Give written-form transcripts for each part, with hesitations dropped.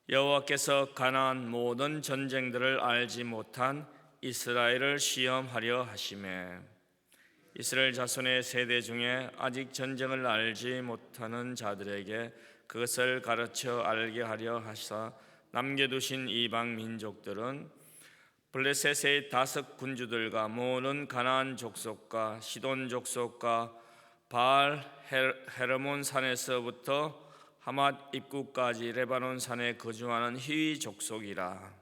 여호와께서 가나안 모든 전쟁들을 알지 못한 이스라엘을 시험하려 하심에 이스라엘 자손의 세대 중에 아직 전쟁을 알지 못하는 자들에게 그것을 가르쳐 알게 하려 하사 남겨두신 이방 민족들은 블레셋의 다섯 군주들과 모든 가나안 족속과 시돈 족속과 바알 헤르몬 산에서부터 하맛 입구까지 레바논 산에 거주하는 히위 족속이라.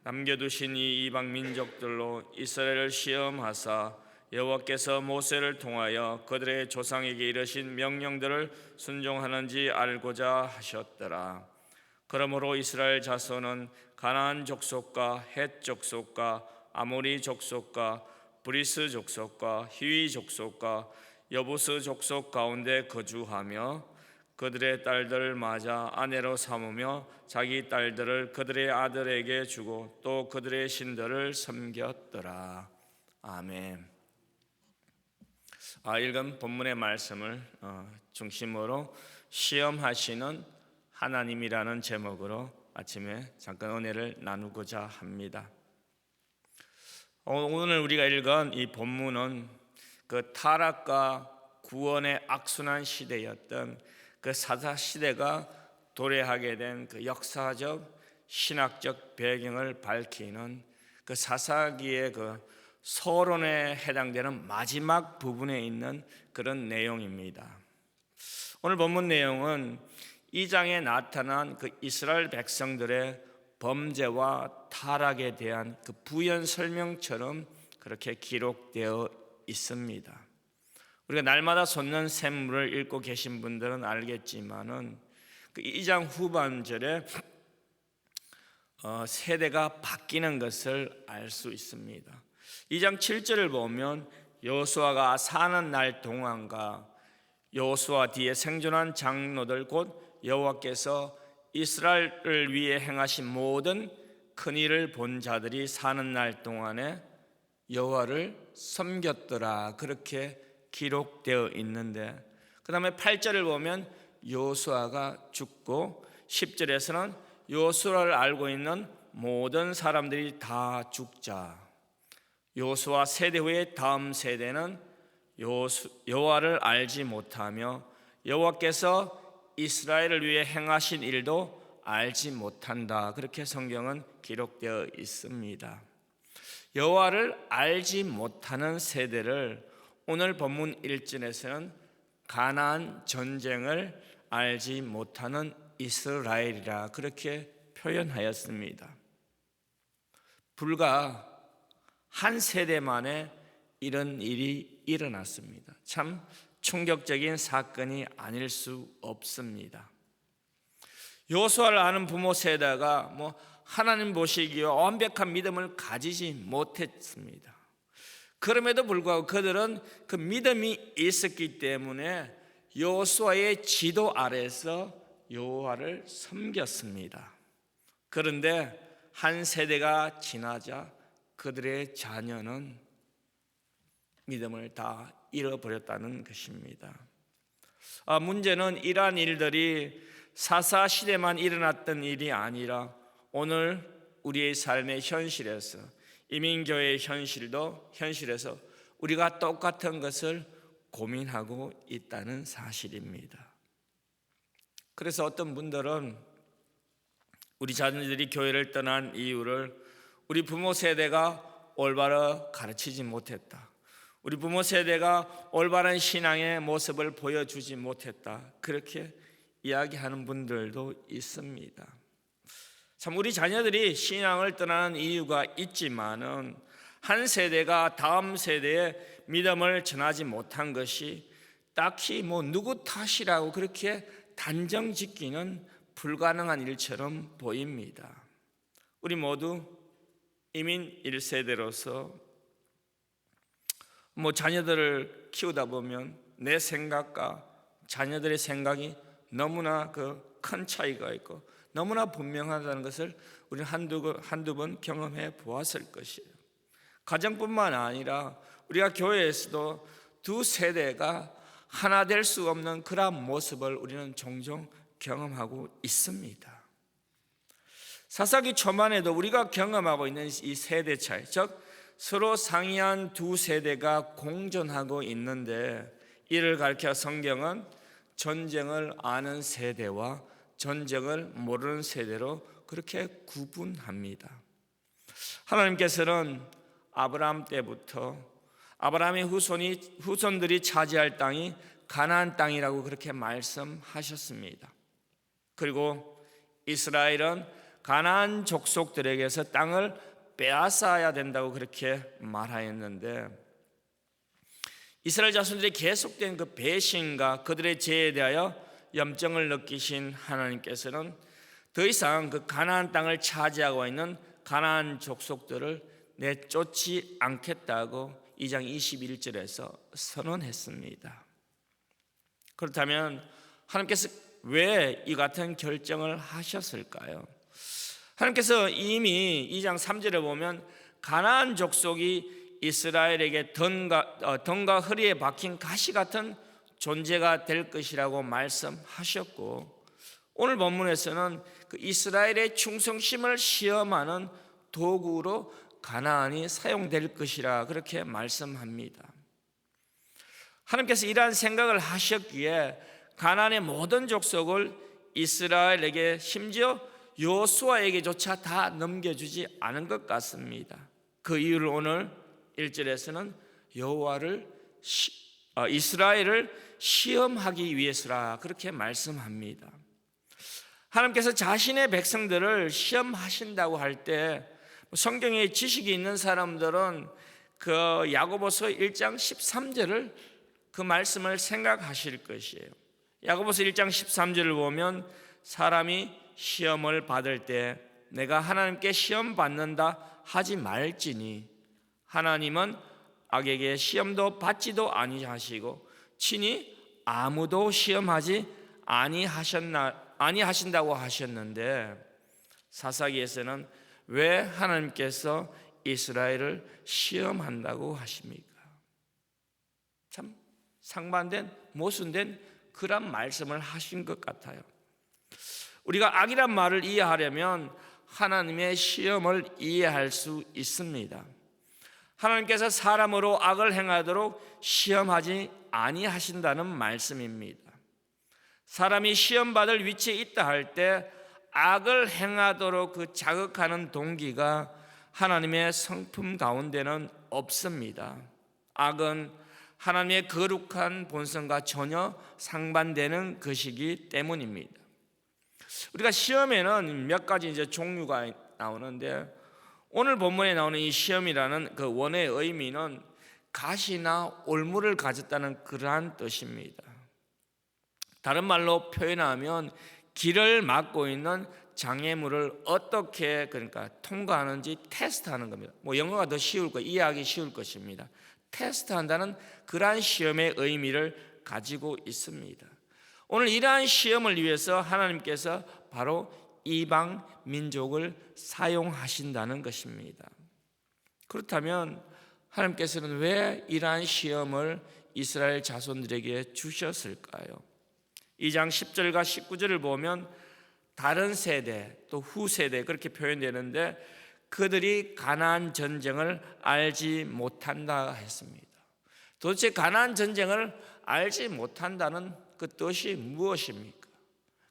남겨두신 이 이방 민족들로 이스라엘을 시험하사 여호와께서 모세를 통하여 그들의 조상에게 이르신 명령들을 순종하는지 알고자 하셨더라. 그러므로 이스라엘 자손은 가나안 족속과 헷 족속과 아모리 족속과 브리스 족속과 히위 족속과 여부스 족속 가운데 거주하며 그들의 딸들을 맞아 아내로 삼으며 자기 딸들을 그들의 아들에게 주고 또 그들의 신들을 섬겼더라. 아멘. 읽은 본문의 말씀을 중심으로 시험하시는 하나님이라는 제목으로 아침에 잠깐 은혜를 나누고자 합니다. 오늘 우리가 읽은 이 본문은 그 타락과 구원의 악순환 시대였던 그 사사 시대가 도래하게 된 그 역사적 신학적 배경을 밝히는 그 사사기의 그 서론에 해당되는 마지막 부분에 있는 그런 내용입니다. 오늘 본문 내용은 이 장에 나타난 그 이스라엘 백성들의 범죄와 타락에 대한 그 부연 설명처럼 그렇게 기록되어 있습니다. 우리가 날마다 솟는 샘물을 읽고 계신 분들은 알겠지만은 그 2장 후반절에 세대가 바뀌는 것을 알 수 있습니다. 2장 7절을 보면 여호수아가 사는 날 동안과 여호수아 뒤에 생존한 장로들 곧 여호와께서 이스라엘을 위해 행하신 모든 큰 일을 본 자들이 사는 날 동안에 여호와를 섬겼더라 그렇게 기록되어 있는데, 그 다음에 8절을 보면 여호수아가 죽고 10절에서는 여호수아를 알고 있는 모든 사람들이 다 죽자 여호수아 세대 후에 다음 세대는 여호와를 알지 못하며 여호와께서 이스라엘을 위해 행하신 일도 알지 못한다 그렇게 성경은 기록되어 있습니다. 여호와를 알지 못하는 세대를 오늘 본문 1절에서는 가나안 전쟁을 알지 못하는 이스라엘이라 그렇게 표현하였습니다. 불과 한 세대 만에 이런 일이 일어났습니다. 참 충격적인 사건이 아닐 수 없습니다. 여호수아를 아는 부모 세대가 하나님 보시기에 완벽한 믿음을 가지지 못했습니다. 그럼에도 불구하고 그들은 그 믿음이 있었기 때문에 여호수아의 지도 아래서 여호와를 섬겼습니다. 그런데 한 세대가 지나자 그들의 자녀는 믿음을 다 잃어버렸다는 것입니다. 문제는 이러한 일들이 사사 시대만 일어났던 일이 아니라 오늘 우리의 삶의 현실에서 이민교회의 현실에서 우리가 똑같은 것을 고민하고 있다는 사실입니다. 그래서 어떤 분들은 우리 자녀들이 교회를 떠난 이유를 우리 부모 세대가 올바로 가르치지 못했다, 우리 부모 세대가 올바른 신앙의 모습을 보여주지 못했다 그렇게 이야기하는 분들도 있습니다. 참 우리 자녀들이 신앙을 떠나는 이유가 있지만은 한 세대가 다음 세대에 믿음을 전하지 못한 것이 딱히 누구 탓이라고 그렇게 단정 짓기는 불가능한 일처럼 보입니다. 우리 모두 이민 1세대로서 자녀들을 키우다 보면 내 생각과 자녀들의 생각이 너무나 큰 차이가 있고 너무나 분명하다는 것을 우리는 한두 번 경험해 보았을 것이에요. 가정뿐만 아니라 우리가 교회에서도 두 세대가 하나 될 수 없는 그러한 모습을 우리는 종종 경험하고 있습니다. 사사기 초만 해도 우리가 경험하고 있는 이 세대 차이, 즉 서로 상이한 두 세대가 공존하고 있는데, 이를 가리켜 성경은 전쟁을 아는 세대와 전쟁을 모르는 세대로 그렇게 구분합니다. 하나님께서는 아브라함 때부터 아브라함의 후손들이 차지할 땅이 가나안 땅이라고 그렇게 말씀하셨습니다. 그리고 이스라엘은 가나안 족속들에게서 땅을 빼앗아야 된다고 그렇게 말하였는데, 이스라엘 자손들의 계속된 그 배신과 그들의 죄에 대하여 염증을 느끼신 하나님께서는 더 이상 그 가나안 땅을 차지하고 있는 가나안 족속들을 내쫓지 않겠다고 2장 21절에서 선언했습니다. 그렇다면 하나님께서 왜 이 같은 결정을 하셨을까요? 하나님께서 이미 2장 3절에 보면 가나안 족속이 이스라엘에게 던과 허리에 박힌 가시 같은 존재가 될 것이라고 말씀하셨고, 오늘 본문에서는 그 이스라엘의 충성심을 시험하는 도구로 가나안이 사용될 것이라 그렇게 말씀합니다. 하나님께서 이러한 생각을 하셨기에 가나안의 모든 족속을 이스라엘에게, 심지어 여호수아에게조차 다 넘겨주지 않은 것 같습니다. 그 이유를 오늘 1절에서는 이스라엘을 시험하기 위해서라 그렇게 말씀합니다. 하나님께서 자신의 백성들을 시험하신다고 할 때 성경에 지식이 있는 사람들은 그 야고보서 1장 13절을 그 말씀을 생각하실 것이에요. 야고보서 1장 13절을 보면 사람이 시험을 받을 때 내가 하나님께 시험 받는다 하지 말지니 하나님은 악에게 시험도 받지도 아니하시고 친히 아무도 시험하지 아니하신다고 하셨는데, 사사기에서는 왜 하나님께서 이스라엘을 시험한다고 하십니까? 참 상반된, 모순된 그런 말씀을 하신 것 같아요. 우리가 악이란 말을 이해하려면 하나님의 시험을 이해할 수 있습니다. 하나님께서 사람으로 악을 행하도록 시험하지 아니하신다는 말씀입니다. 사람이 시험받을 위치에 있다 할 때 악을 행하도록 그 자극하는 동기가 하나님의 성품 가운데는 없습니다. 악은 하나님의 거룩한 본성과 전혀 상반되는 것이기 때문입니다. 우리가 시험에는 몇 가지 종류가 나오는데, 오늘 본문에 나오는 이 시험이라는 그 원어의 의미는 가시나 올무를 가졌다는 그러한 뜻입니다. 다른 말로 표현하면 길을 막고 있는 장애물을 어떻게 통과하는지 테스트하는 겁니다. 영어가 더 쉬울 거, 이해하기 쉬울 것입니다. 테스트한다는 그러한 시험의 의미를 가지고 있습니다. 오늘 이러한 시험을 위해서 하나님께서 바로 이방 민족을 사용하신다는 것입니다. 그렇다면 하나님께서는 왜 이러한 시험을 이스라엘 자손들에게 주셨을까요? 2장 10절과 19절을 보면 다른 세대 또 후세대 그렇게 표현되는데, 그들이 가나안 전쟁을 알지 못한다 했습니다. 도대체 가나안 전쟁을 알지 못한다는 그 뜻이 무엇입니까?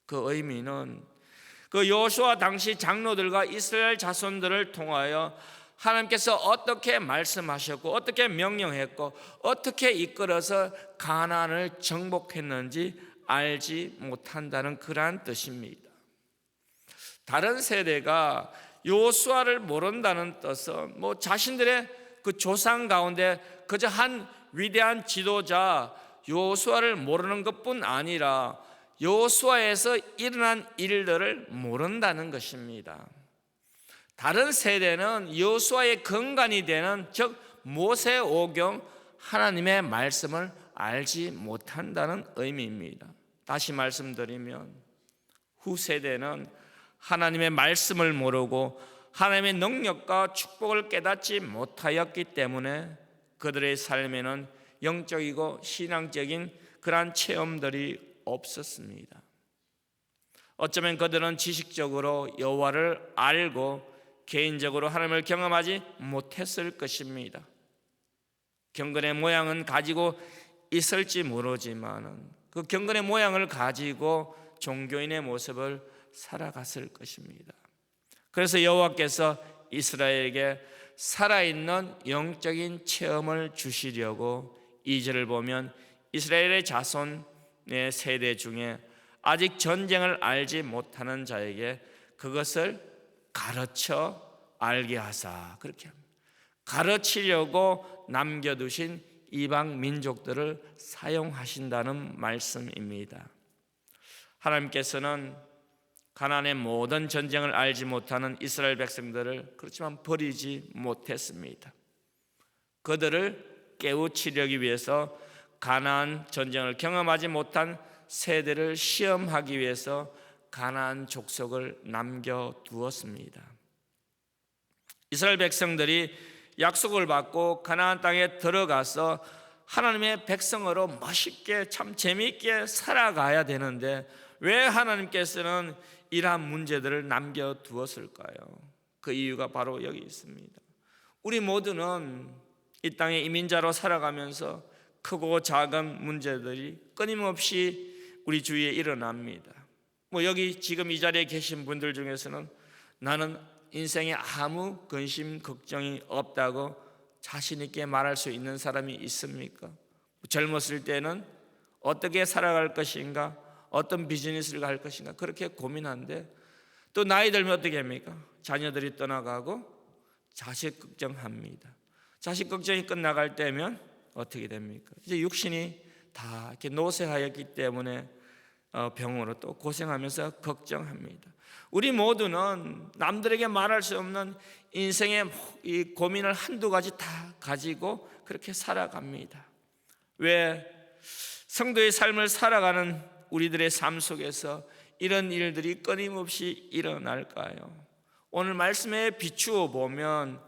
그 의미는 그 여호수아 당시 장로들과 이스라엘 자손들을 통하여 하나님께서 어떻게 말씀하셨고 어떻게 명령했고 어떻게 이끌어서 가나안을 정복했는지 알지 못한다는 그러한 뜻입니다. 다른 세대가 여호수아를 모른다는 뜻은 자신들의 그 조상 가운데 그저 한 위대한 지도자 여호수아를 모르는 것뿐 아니라 여호수아에서 일어난 일들을 모른다는 것입니다. 다른 세대는 여호수아의 근간이 되는 즉 모세오경 하나님의 말씀을 알지 못한다는 의미입니다. 다시 말씀드리면 후세대는 하나님의 말씀을 모르고 하나님의 능력과 축복을 깨닫지 못하였기 때문에 그들의 삶에는 영적이고 신앙적인 그러한 체험들이 없었습니다. 어쩌면 그들은 지식적으로 여호와를 알고 개인적으로 하나님을 경험하지 못했을 것입니다. 경건의 모양은 가지고 있을지 모르지만 그 경건의 모양을 가지고 종교인의 모습을 살아갔을 것입니다. 그래서 여호와께서 이스라엘에게 살아있는 영적인 체험을 주시려고 2절을 보면 이스라엘의 자손의 세대 중에 아직 전쟁을 알지 못하는 자에게 그것을 가르쳐 알게 하사, 그렇게 합니다. 가르치려고 남겨두신 이방 민족들을 사용하신다는 말씀입니다. 하나님께서는 가나안의 모든 전쟁을 알지 못하는 이스라엘 백성들을 그렇지만 버리지 못했습니다. 그들을 깨우치려기 위해서 가나안 전쟁을 경험하지 못한 세대를 시험하기 위해서 가나안 족속을 남겨두었습니다. 이스라엘 백성들이 약속을 받고 가나안 땅에 들어가서 하나님의 백성으로 멋있게 참 재미있게 살아가야 되는데 왜 하나님께서는 이러한 문제들을 남겨두었을까요? 그 이유가 바로 여기 있습니다. 우리 모두는 이 땅에 이민자로 살아가면서 크고 작은 문제들이 끊임없이 우리 주위에 일어납니다. 여기 지금 이 자리에 계신 분들 중에서는 나는 인생에 아무 근심 걱정이 없다고 자신 있게 말할 수 있는 사람이 있습니까? 젊었을 때는 어떻게 살아갈 것인가, 어떤 비즈니스를 할 것인가 그렇게 고민한데 또 나이 들면 어떻게 합니까? 자녀들이 떠나가고 자식 걱정합니다. 자식 걱정이 끝나갈 때면 어떻게 됩니까? 이제 육신이 다 이렇게 노쇠하였기 때문에 병으로 또 고생하면서 걱정합니다. 우리 모두는 남들에게 말할 수 없는 인생의 이 고민을 한두 가지 다 가지고 그렇게 살아갑니다. 왜 성도의 삶을 살아가는 우리들의 삶 속에서 이런 일들이 끊임없이 일어날까요? 오늘 말씀에 비추어 보면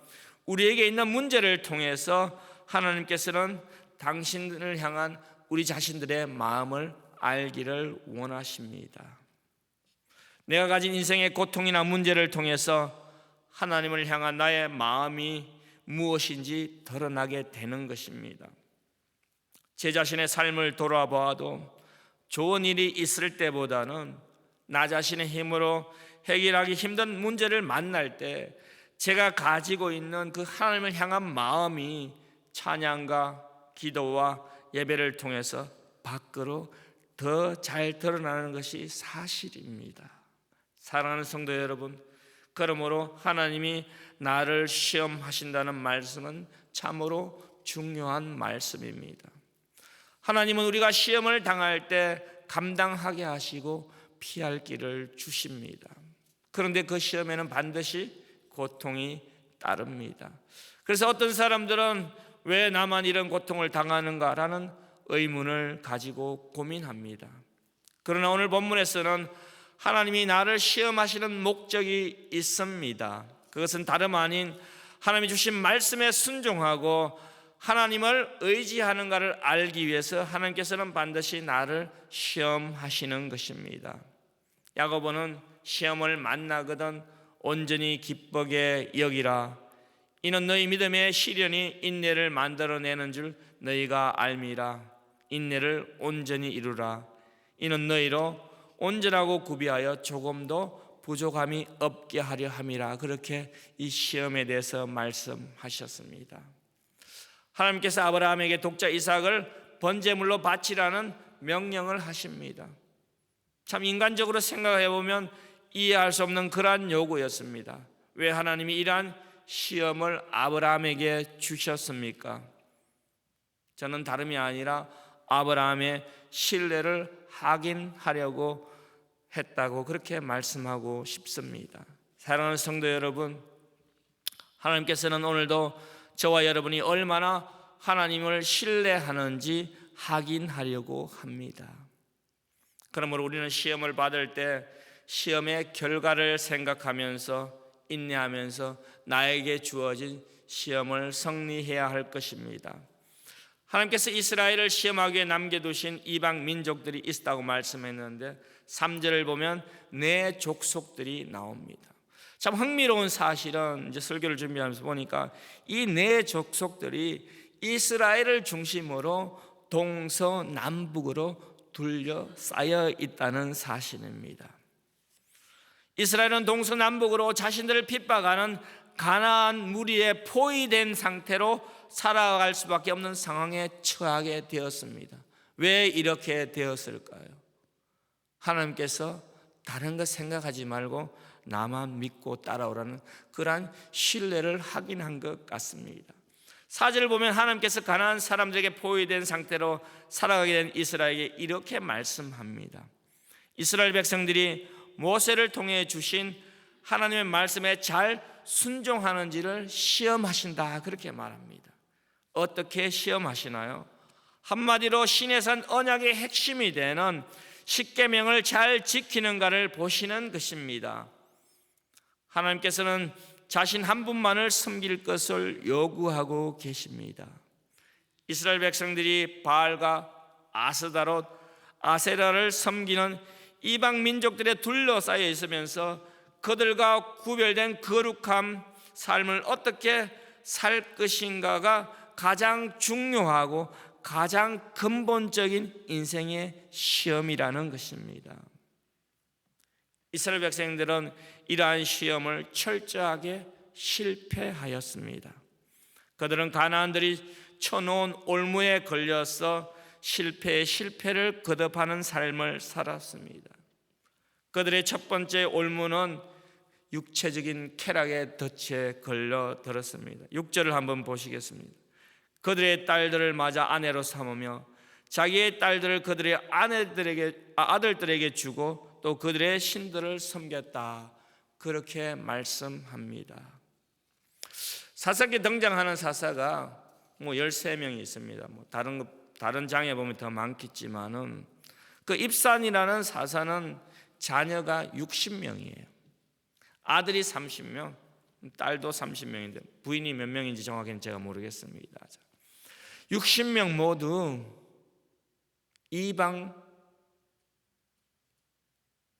우리에게 있는 문제를 통해서 하나님께서는 당신을 향한 우리 자신들의 마음을 알기를 원하십니다. 내가 가진 인생의 고통이나 문제를 통해서 하나님을 향한 나의 마음이 무엇인지 드러나게 되는 것입니다. 제 자신의 삶을 돌아보아도 좋은 일이 있을 때보다는 나 자신의 힘으로 해결하기 힘든 문제를 만날 때 제가 가지고 있는 그 하나님을 향한 마음이 찬양과 기도와 예배를 통해서 밖으로 더 잘 드러나는 것이 사실입니다. 사랑하는 성도 여러분, 그러므로 하나님이 나를 시험하신다는 말씀은 참으로 중요한 말씀입니다. 하나님은 우리가 시험을 당할 때 감당하게 하시고 피할 길을 주십니다. 그런데 그 시험에는 반드시 고통이 따릅니다. 그래서 어떤 사람들은 왜 나만 이런 고통을 당하는가라는 의문을 가지고 고민합니다. 그러나 오늘 본문에서는 하나님이 나를 시험하시는 목적이 있습니다. 그것은 다름 아닌 하나님이 주신 말씀에 순종하고 하나님을 의지하는가를 알기 위해서 하나님께서는 반드시 나를 시험하시는 것입니다. 야고보는 시험을 만나거든 온전히 기쁘게 여기라. 이는 너희 믿음의 시련이 인내를 만들어내는 줄 너희가 알미라. 인내를 온전히 이루라. 이는 너희로 온전하고 구비하여 조금도 부족함이 없게 하려 함이라. 그렇게 이 시험에 대해서 말씀하셨습니다. 하나님께서 아브라함에게 독자 이삭을 번제물로 바치라는 명령을 하십니다. 참 인간적으로 생각해 보면 이해할 수 없는 그러한 요구였습니다. 왜 하나님이 이러한 시험을 아브라함에게 주셨습니까? 저는 다름이 아니라 아브라함의 신뢰를 확인하려고 했다고 그렇게 말씀하고 싶습니다. 사랑하는 성도 여러분, 하나님께서는 오늘도 저와 여러분이 얼마나 하나님을 신뢰하는지 확인하려고 합니다. 그러므로 우리는 시험을 받을 때 시험의 결과를 생각하면서 인내하면서 나에게 주어진 시험을 승리해야 할 것입니다. 하나님께서 이스라엘을 시험하기에 남겨두신 이방 민족들이 있다고 말씀했는데 3절을 보면 네 족속들이 나옵니다. 참 흥미로운 사실은 이제 설교를 준비하면서 보니까 이 네 족속들이 이스라엘을 중심으로 동서남북으로 둘러싸여 있다는 사실입니다. 이스라엘은 동서남북으로 자신들을 핍박하는 가나안 무리에 포위된 상태로 살아갈 수밖에 없는 상황에 처하게 되었습니다. 왜 이렇게 되었을까요? 하나님께서 다른 것 생각하지 말고 나만 믿고 따라오라는 그러한 신뢰를 확인한 것 같습니다. 4절을 보면 하나님께서 가나안 사람들에게 포위된 상태로 살아가게 된 이스라엘에게 이렇게 말씀합니다. 이스라엘 백성들이 모세를 통해 주신 하나님의 말씀에 잘 순종하는지를 시험하신다, 그렇게 말합니다. 어떻게 시험하시나요? 한마디로 시내산 언약의 핵심이 되는 십계명을 잘 지키는가를 보시는 것입니다. 하나님께서는 자신 한 분만을 섬길 것을 요구하고 계십니다. 이스라엘 백성들이 바알과 아스다롯, 아세라를 섬기는 이방 민족들에 둘러싸여 있으면서 그들과 구별된 거룩한 삶을 어떻게 살 것인가가 가장 중요하고 가장 근본적인 인생의 시험이라는 것입니다. 이스라엘 백성들은 이러한 시험을 철저하게 실패하였습니다. 그들은 가나안들이 쳐놓은 올무에 걸려서 실패를 거듭하는 삶을 살았습니다. 그들의 첫 번째 올무는 육체적인 쾌락의 덫에 걸려들었습니다. 6절을 한번 보시겠습니다. 그들의 딸들을 맞아 아내로 삼으며 자기의 딸들을 그들의 아들들에게 주고 또 그들의 신들을 섬겼다, 그렇게 말씀합니다. 사사기에 등장하는 사사가 13명이 있습니다. 다른 장에 보면 더 많겠지만은 그 입산이라는 사사는 자녀가 60명이에요. 아들이 30명, 딸도 30명인데 부인이 몇 명인지 정확히는 제가 모르겠습니다. 60명 모두 이방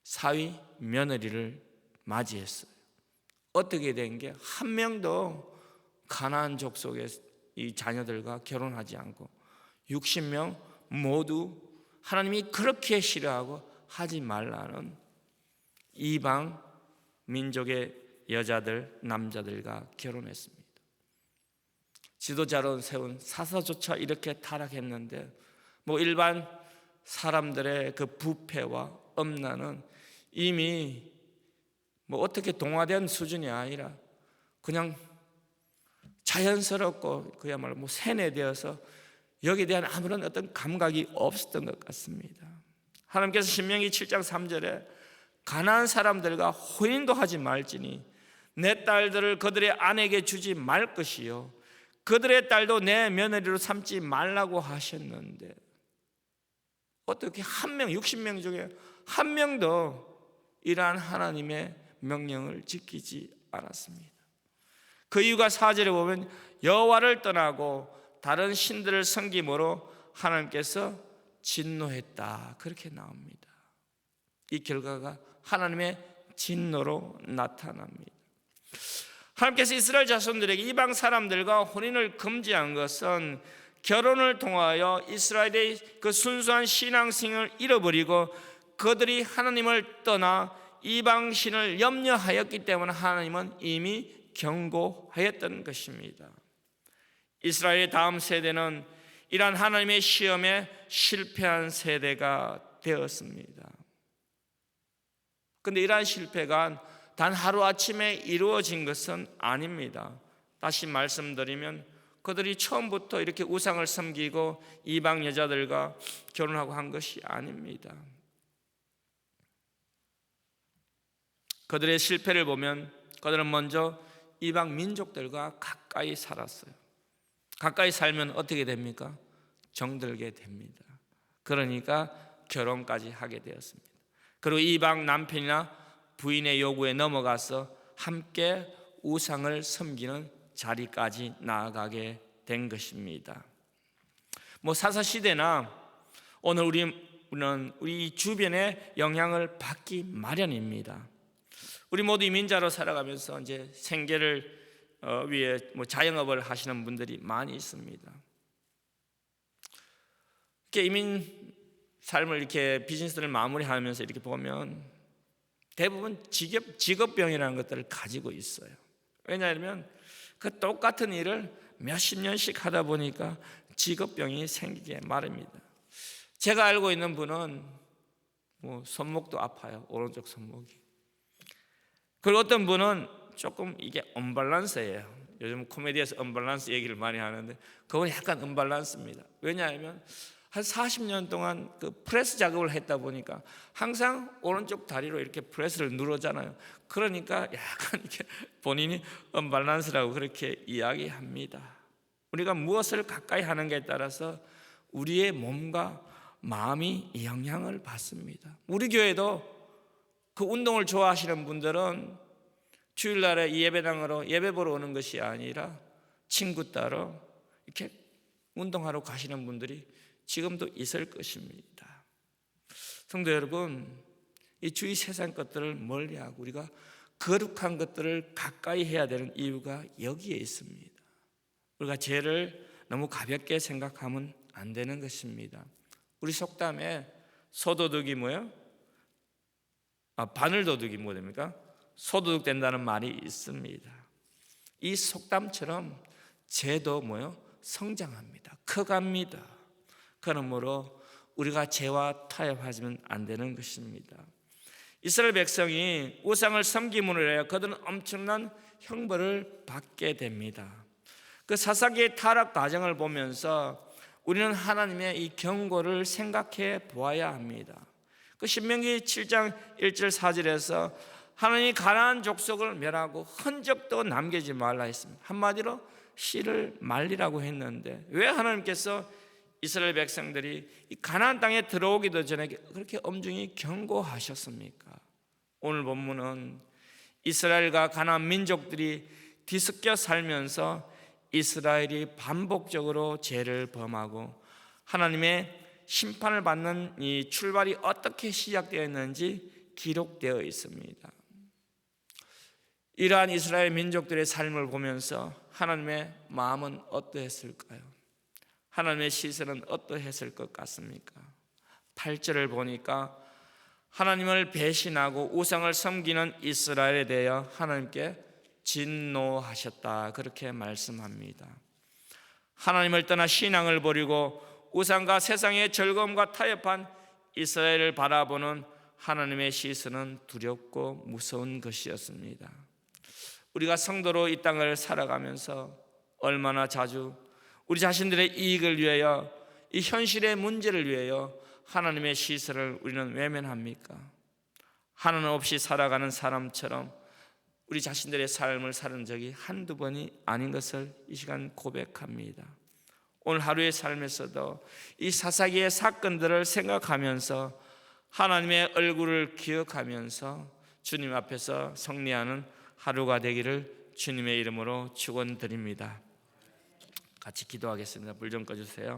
사위 며느리를 맞이했어요. 어떻게 된 게 한 명도 가나안 족속의 이 자녀들과 결혼하지 않고 60명 모두 하나님이 그렇게 싫어하고 하지 말라는 이방 민족의 여자들, 남자들과 결혼했습니다. 지도자로 세운 사사조차 이렇게 타락했는데 일반 사람들의 그 부패와 엄란은 이미 어떻게 동화된 수준이 아니라 그냥 자연스럽고 그야말로 세뇌되어서 여기에 대한 아무런 어떤 감각이 없었던 것 같습니다. 하나님께서 신명기 7장 3절에 가나안 사람들과 혼인도 하지 말지니 내 딸들을 그들의 아내에게 주지 말 것이요 그들의 딸도 내 며느리로 삼지 말라고 하셨는데 어떻게 60명 중에 한 명도 이러한 하나님의 명령을 지키지 않았습니다. 그 이유가 4절에 보면 여호와를 떠나고 다른 신들을 섬김으로 하나님께서 진노했다, 그렇게 나옵니다. 이 결과가 하나님의 진노로 나타납니다. 하나님께서 이스라엘 자손들에게 이방 사람들과 혼인을 금지한 것은 결혼을 통하여 이스라엘의 그 순수한 신앙생활을 잃어버리고 그들이 하나님을 떠나 이방신을 염려하였기 때문에 하나님은 이미 경고하였던 것입니다. 이스라엘의 다음 세대는 이러한 하나님의 시험에 실패한 세대가 되었습니다. 그런데 이러한 실패가 단 하루아침에 이루어진 것은 아닙니다. 다시 말씀드리면 그들이 처음부터 이렇게 우상을 섬기고 이방 여자들과 결혼하고 한 것이 아닙니다. 그들의 실패를 보면 그들은 먼저 이방 민족들과 가까이 살았어요. 가까이 살면 어떻게 됩니까? 정들게 됩니다. 그러니까 결혼까지 하게 되었습니다. 그리고 이방 남편이나 부인의 요구에 넘어가서 함께 우상을 섬기는 자리까지 나아가게 된 것입니다. 사사시대나 오늘 우리 우리는 우리 주변의 영향을 받기 마련입니다. 우리 모두 이민자로 살아가면서 이제 생계를 위해 자영업을 하시는 분들이 많이 있습니다. 이렇게 이민 삶을 이렇게 비즈니스를 마무리하면서 이렇게 보면 대부분 직업병이라는 것들을 가지고 있어요. 왜냐하면 그 똑같은 일을 몇십 년씩 하다 보니까 직업병이 생기게 마련입니다. 제가 알고 있는 분은 손목도 아파요. 오른쪽 손목이. 그리고 어떤 분은 조금 이게 언밸런스예요. 요즘 코미디에서 언밸런스 얘기를 많이 하는데 그건 약간 언밸런스입니다. 왜냐하면 한 40년 동안 그 프레스 작업을 했다 보니까 항상 오른쪽 다리로 이렇게 프레스를 누르잖아요. 그러니까 약간 이렇게 본인이 언밸런스라고 그렇게 이야기합니다. 우리가 무엇을 가까이 하는가에 따라서 우리의 몸과 마음이 영향을 받습니다. 우리 교회도 그 운동을 좋아하시는 분들은 주일날에 예배당으로 예배 보러 오는 것이 아니라 친구 따로 이렇게 운동하러 가시는 분들이 지금도 있을 것입니다. 성도 여러분, 이 주위 세상 것들을 멀리하고 우리가 거룩한 것들을 가까이 해야 되는 이유가 여기에 있습니다. 우리가 죄를 너무 가볍게 생각하면 안 되는 것입니다. 우리 속담에 소도둑이 뭐예요? 바늘도둑이 뭐 됩니까? 소도둑 된다는 말이 있습니다. 이 속담처럼 죄도 뭐예요? 성장합니다. 커갑니다. 그러므로 우리가 죄와 타협하지는 안 되는 것입니다. 이스라엘 백성이 우상을 섬김으로 해야 그들은 엄청난 형벌을 받게 됩니다. 그 사사기의 타락 과정을 보면서 우리는 하나님의 이 경고를 생각해 보아야 합니다. 그 신명기 7장 1절 4절에서 하나님이 가나안 족속을 멸하고 흔적도 남기지 말라 했습니다. 한마디로 씨를 말리라고 했는데 왜 하나님께서 이스라엘 백성들이 이 가나안 땅에 들어오기도 전에 그렇게 엄중히 경고하셨습니까? 오늘 본문은 이스라엘과 가나안 민족들이 뒤섞여 살면서 이스라엘이 반복적으로 죄를 범하고 하나님의 심판을 받는 이 출발이 어떻게 시작되었는지 기록되어 있습니다. 이러한 이스라엘 민족들의 삶을 보면서 하나님의 마음은 어떠했을까요? 하나님의 시선은 어떠했을 것 같습니까? 8절을 보니까 하나님을 배신하고 우상을 섬기는 이스라엘에 대하여 하나님께 진노하셨다, 그렇게 말씀합니다. 하나님을 떠나 신앙을 버리고 우상과 세상의 즐거움과 타협한 이스라엘을 바라보는 하나님의 시선은 두렵고 무서운 것이었습니다. 우리가 성도로 이 땅을 살아가면서 얼마나 자주 우리 자신들의 이익을 위하여, 이 현실의 문제를 위하여 하나님의 시선을 우리는 외면합니까? 하나님 없이 살아가는 사람처럼 우리 자신들의 삶을 사는 적이 한두 번이 아닌 것을 이 시간 고백합니다. 오늘 하루의 삶에서도 이 사사기의 사건들을 생각하면서 하나님의 얼굴을 기억하면서 주님 앞에서 승리하는 하루가 되기를 주님의 이름으로 축원드립니다. 같이 기도하겠습니다. 불 좀 꺼주세요.